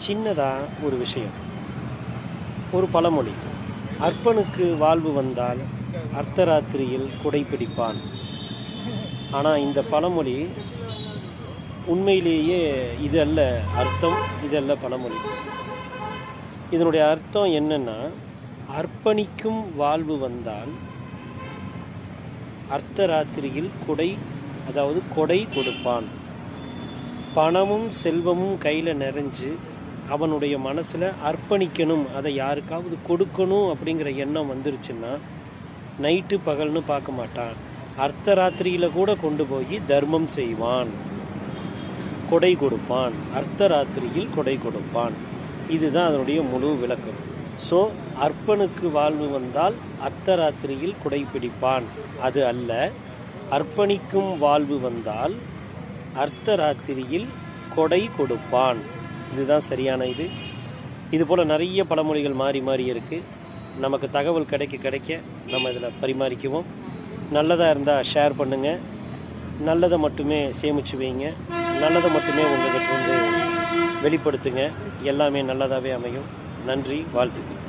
சின்னதாக ஒரு விஷயம், ஒரு பழமொழி, அற்பனுக்கு வாழ்வு வந்தால் அர்த்தராத்திரியில் குடைப்பிடிப்பான். ஆனால் இந்த பழமொழி உண்மையிலேயே இது அல்ல அர்த்தம், இது அல்ல பழமொழி. இதனுடைய அர்த்தம் என்னன்னா, அர்ப்பணிக்கும் வாழ்வு வந்தால் அர்த்தராத்திரியில் கொடை கொடுப்பான். பணமும் செல்வமும் கையில் நிறைஞ்சு அவனுடைய மனசில் அர்ப்பணிக்கணும், அதை யாருக்காவது கொடுக்கணும் அப்படிங்கிற எண்ணம் வந்துருச்சுன்னா நைட்டு பகல்னு பார்க்க மாட்டான், அர்த்தராத்திரியில் கூட கொண்டு போய் தர்மம் செய்வான், கொடை கொடுப்பான், அர்த்தராத்திரியில் கொடை கொடுப்பான். இதுதான் அதனுடைய முழு விளக்கம். ஸோ அர்ப்பனுக்கு வாழ்வு வந்தால் அர்த்தராத்திரியில் கொடை பிடிப்பான் அது அல்ல, அர்ப்பணிக்கும் வாழ்வு வந்தால் அர்த்தராத்திரியில் கொடை கொடுப்பான். இதுதான் சரியான இது போல் நிறைய பழமொழிகள் மாறி மாறி இருக்குது. நமக்கு தகவல் கிடைக்க நம்ம இதில் பரிமாறிக்குவோம். நல்லதாக இருந்தால் ஷேர் பண்ணுங்கள், நல்லதை மட்டுமே சேமித்து வைங்க, நல்லதை மட்டுமே உங்கள்கிட்ட வந்து வெளிப்படுத்துங்க. எல்லாமே நல்லதாகவே அமையும். நன்றி, வாழ்த்துக்கள்.